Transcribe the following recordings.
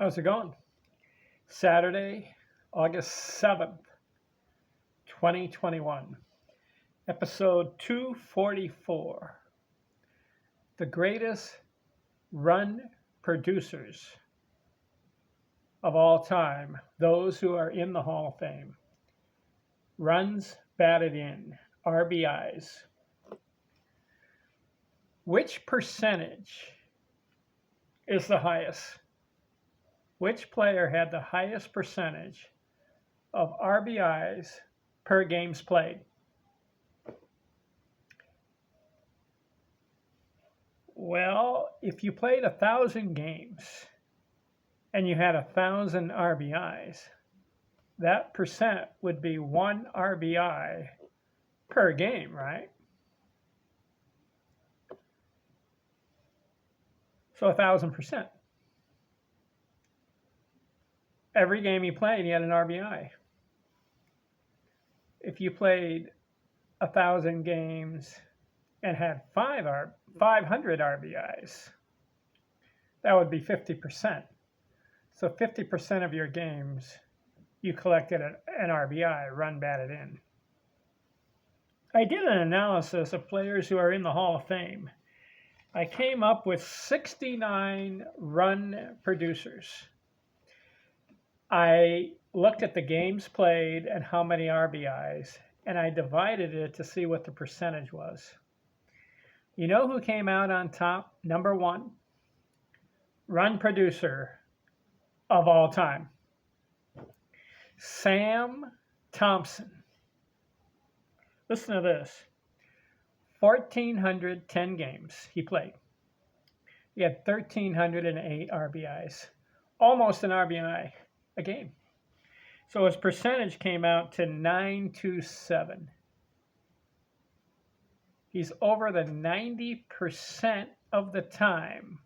How's it going? Saturday, August 7th, 2021, episode 244. The greatest run producers of all time, those who are in the Hall of Fame. Runs batted in, RBIs. Which percentage is the highest? Which player had the highest percentage of RBIs per games played? Well, if you played 1,000 games and you had 1,000 RBIs, that percent would be 1 RBI per game, right? So 1,000%. Every game you played, you had an RBI. If you played 1,000 games and had 500 RBIs, that would be 50%. So 50% of your games, you collected an RBI, run batted in. I did an analysis of players who are in the Hall of Fame. I came up with 69 run producers. I looked at the games played and how many RBIs, and I divided it to see what the percentage was. You know who came out on top? Number one, run producer of all time. Sam Thompson. Listen to this. 1,410 games he played. He had 1,308 RBIs. Almost an RBI a game. So his percentage came out to .927. He's over the 90% of the time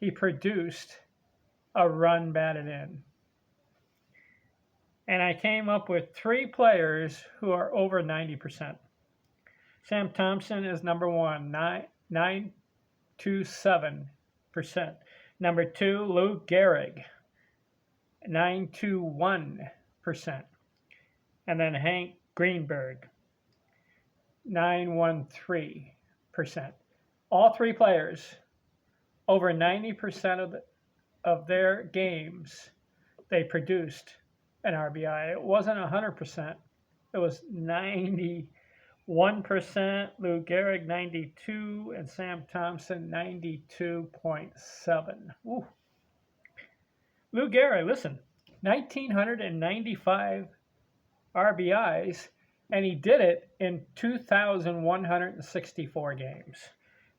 he produced a run batted in. And I came up with 3 players who are over 90%. Sam Thompson is number one, 927%. Number 2, Lou Gehrig, 921%. And then Hank Greenberg, 913%. All 3 players, over 90% of their games, they produced an RBI. It wasn't 100%. It was 91%. Lou Gehrig, 92%, and Sam Thompson, 92.7%. Ooh. Lou Gehrig, listen, 1,995 RBIs, and he did it in 2,164 games.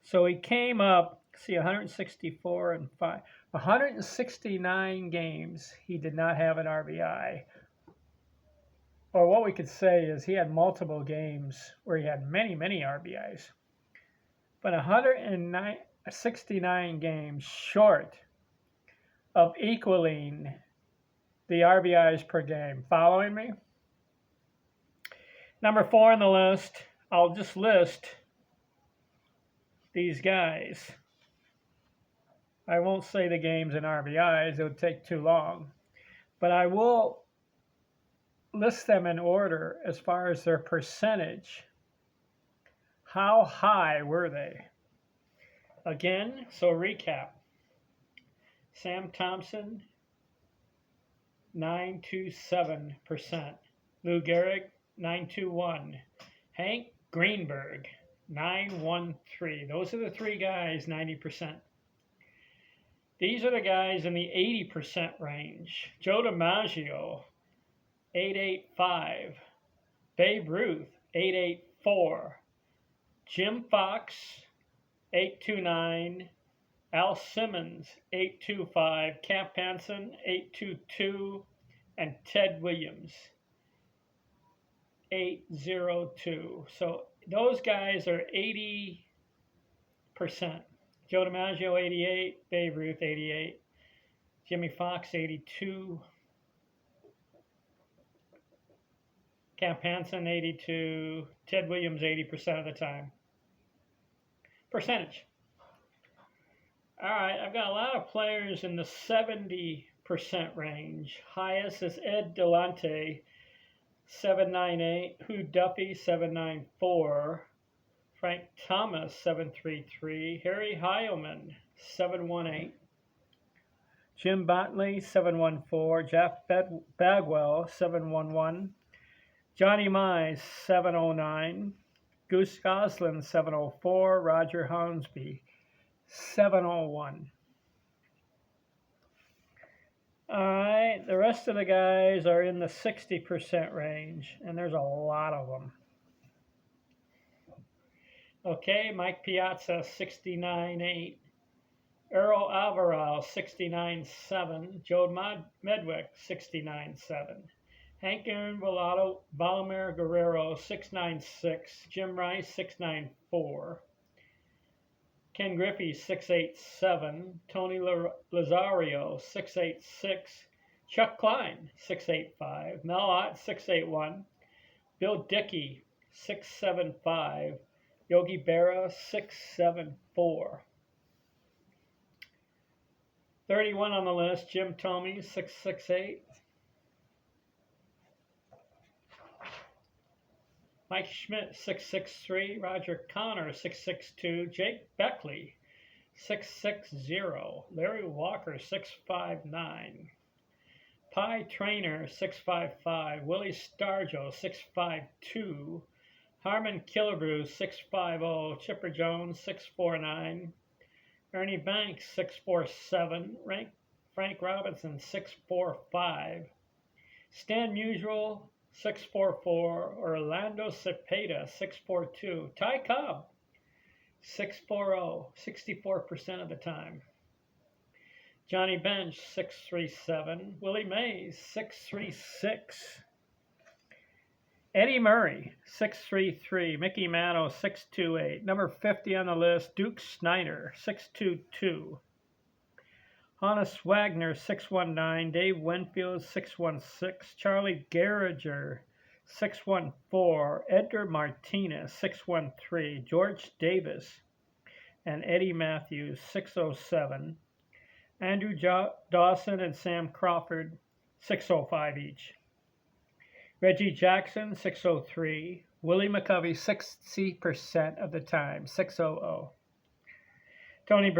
So he came up, 164 and 5, 169 games he did not have an RBI. Or what we could say is he had multiple games where he had many, many RBIs. But 169 games short of equaling the RBIs per game. Following me? Number 4 on the list, I'll just list these guys. I won't say the games and RBIs, it would take too long. But I will list them in order as far as their percentage. How high were they? Again, so recap. Sam Thompson, 927%. Lou Gehrig, 921. Hank Greenberg, 913. Those are the 3 guys, 90%. These are the guys in the 80% range. Joe DiMaggio, 885. Babe Ruth, 884. Jim Fox, 829. Al Simmons, 825. Cap Hansen, 822. And Ted Williams, 802. So those guys are 80%. Joe DiMaggio, 88. Babe Ruth, 88. Jimmy Fox, 82. Cap Hansen, 82. Ted Williams, 80% of the time. Percentage. All right, I've got a lot of players in the 70% range. Highest is Ed Delante, 798. Hugh Duffy, 794. Frank Thomas, 733. Harry Heilman, 718. Jim Botley, 714. Jeff Bagwell, 711. Johnny Mize, 709. Goose Goslin, 704. Roger Hornsby, 701. All right, the rest of the guys are in the 60% range, and there's a lot of them. Okay, Mike Piazza, 69.8. Earl Alvarado, 69.7. Joe Medwick, 69.7. Hank Aaron Valimir Guerrero, 696. Jim Rice, 694. Ken Griffey, 687. Tony Lazario, 686. Chuck Klein, 685. Mel Ott, 681. Bill Dickey, 675. Yogi Berra, 674. 31 on the list, Jim Thome, 668. Mike Schmidt, 663. Roger Connor, 662. Jake Beckley, 660. Larry Walker, 659. Pie Trainer, 655. Willie Stargell, 652. Harmon Killebrew, 650. Chipper Jones, 649. Ernie Banks, 647. Frank Robinson, 645. Stan Musial, 644. Orlando Cepeda, 642. Ty Cobb, 640, 64% of the time. Johnny Bench, 637. Willie Mays, 636. Eddie Murray, 633. Mickey Mantle, 628. Number 50 on the list, Duke Snider, 622. Hannes Wagner, 619. Dave Winfield, 616. Charlie Garager, 614. Edgar Martinez, 613. George Davis and Eddie Matthews, 607. Andrew Dawson and Sam Crawford, 605 each. Reggie Jackson, 603. Willie McCovey, 60% of the time, 600. Tony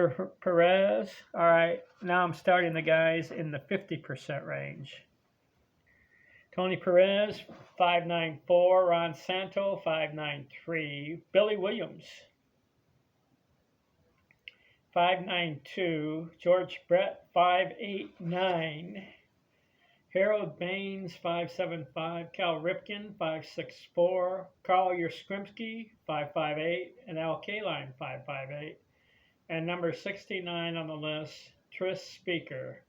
Perez. All right, now I'm starting the guys in the 50% range. Tony Perez, 594. Ron Santo, 593. Billy Williams, 592. George Brett, 589. Harold Baines, 575. Cal Ripken, 564. Carl Yastrzemski, 558. And Al Kaline, 558. And number 69 on the list, Tris Speaker,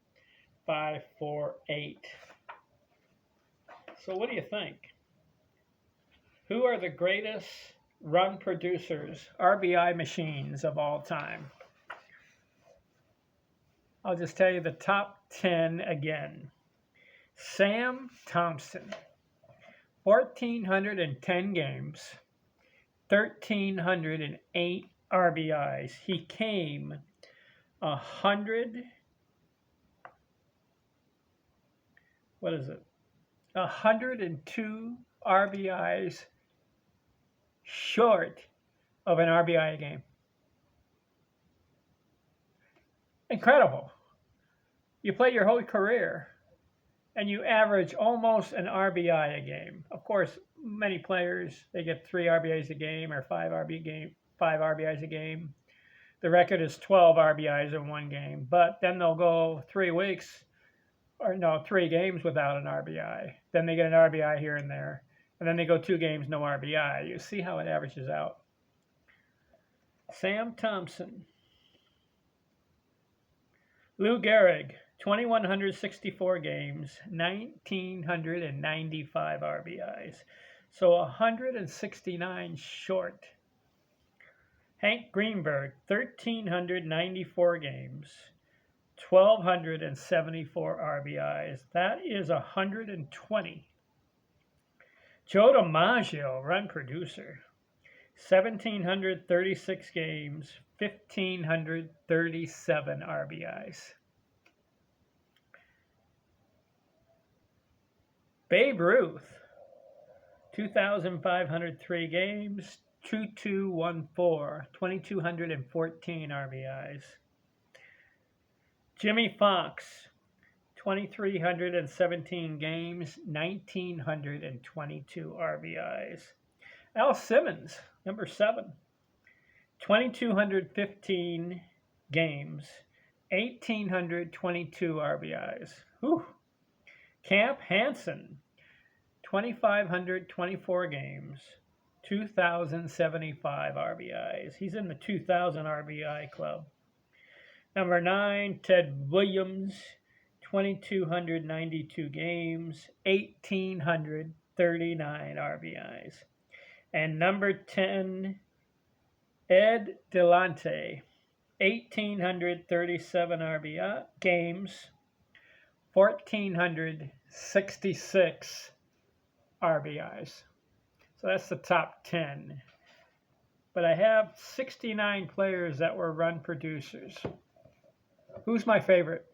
548. So what do you think? Who are the greatest run producers, RBI machines of all time? I'll just tell you the top 10 again. Sam Thompson, 1,410 games, 1,308 RBIs. He came 102 RBIs short of an RBI a game. Incredible. You play your whole career and you average almost an RBI a game. Of course, many players, they get 3 RBIs a game or 5 RBIs a game. The record is 12 RBIs in one game, but then they'll go 3 games without an RBI. Then they get an RBI here and there, and then they go 2 games, no RBI. You see how it averages out. Sam Thompson. Lou Gehrig, 2,164 games, 1,995 RBIs. So 169 short. Hank Greenberg, 1,394 games, 1,274 RBIs. That is 120. Joe DiMaggio, run producer, 1,736 games, 1,537 RBIs. Babe Ruth, 2,503 games, 2,214, 2,214 RBIs. Jimmy Fox, 2,317 games, 1,922 RBIs. Al Simmons, number 7, 2,215 games, 1,822 RBIs. Whew. Camp Hansen, 2,524 games, 2,075 RBIs. He's in the 2,000 RBI club. Number 9, Ted Williams, 2,292 games, 1,839 RBIs. And number 10, Ed Delante, 1,837 RBI games, 1,466 RBIs. So that's the top 10. But I have 69 players that were run producers. Who's my favorite?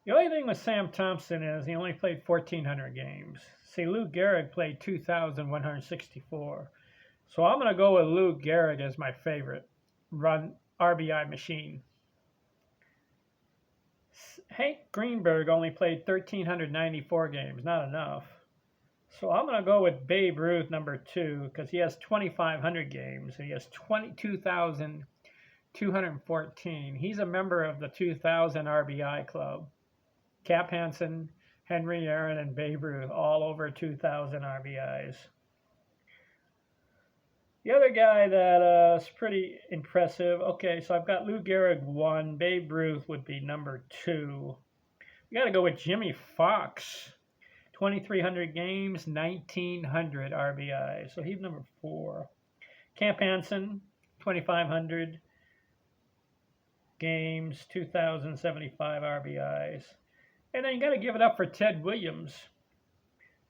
The only thing with Sam Thompson is he only played 1,400 games. See, Lou Gehrig played 2,164. So I'm going to go with Lou Gehrig as my favorite run RBI machine. Hank Greenberg only played 1,394 games, not enough. So I'm going to go with Babe Ruth, number 2, because he has 2,500 games. And he has 22,214. He's a member of the 2,000 RBI club. Cap Hansen, Henry Aaron, and Babe Ruth, all over 2,000 RBIs. The other guy that is pretty impressive, okay, so I've got Lou Gehrig 1, Babe Ruth would be number 2. We got to go with Jimmy Fox, 2,300 games, 1,900 RBIs, so he's number 4. Camp Hansen, 2,500 games, 2,075 RBIs. And then you got to give it up for Ted Williams,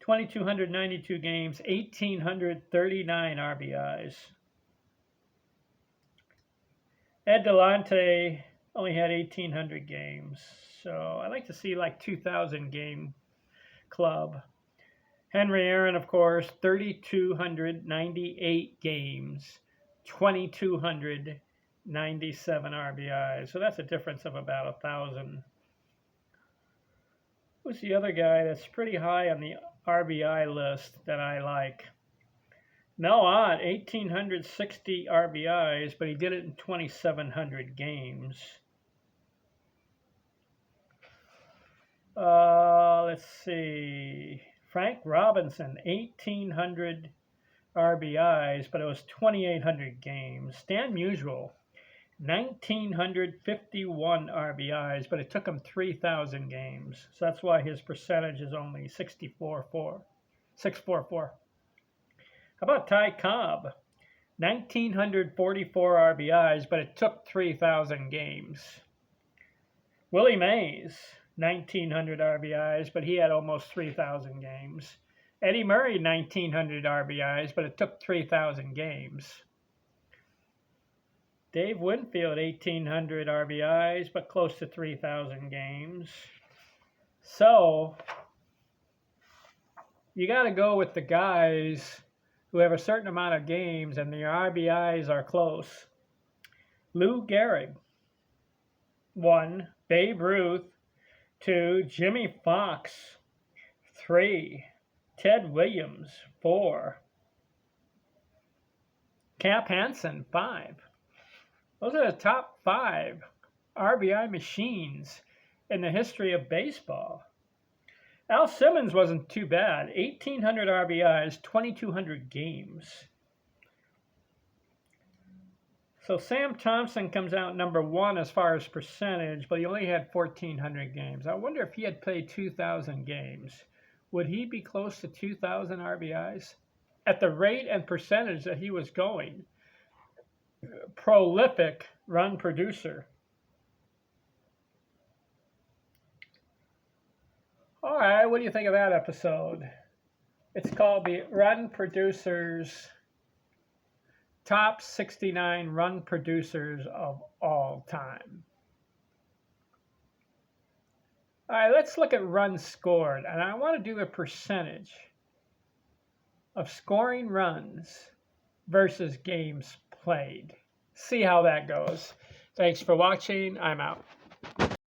2,292 games, 1,839 RBIs. Ed Delante only had 1,800 games, so I like to see like 2,000 game club. Henry Aaron, of course, 3,298 games, 2,297 RBIs. So that's a difference of about 1,000. Who's the other guy that's pretty high on the RBI list that I like? Noah Ott, 1,860 RBIs, but he did it in 2,700 games. Let's see. Frank Robinson, 1,800 RBIs, but it was 2,800 games. Stan Musial, 1,951 RBIs, but it took him 3,000 games. So that's why his percentage is only 644. How about Ty Cobb? 1,944 RBIs, but it took 3,000 games. Willie Mays, 1,900 RBIs, but he had almost 3,000 games. Eddie Murray, 1,900 RBIs, but it took 3,000 games. Dave Winfield, 1,800 RBIs, but close to 3,000 games. So you got to go with the guys who have a certain amount of games and their RBIs are close. Lou Gehrig, 1. Babe Ruth, 2. Jimmy Fox, 3. Ted Williams, 4. Cap Hansen, 5. Those are the top 5 RBI machines in the history of baseball. Al Simmons wasn't too bad. 1,800 RBIs, 2,200 games. So Sam Thompson comes out number 1 as far as percentage, but he only had 1,400 games. I wonder if he had played 2,000 games. Would he be close to 2,000 RBIs? At the rate and percentage that he was going. Prolific run producer. All right, what do you think of that episode? It's called the Run Producers top 69 run producers of all time. All right, let's look at runs scored. And I want to do a percentage of scoring runs versus games played. See how that goes. Thanks for watching. I'm out.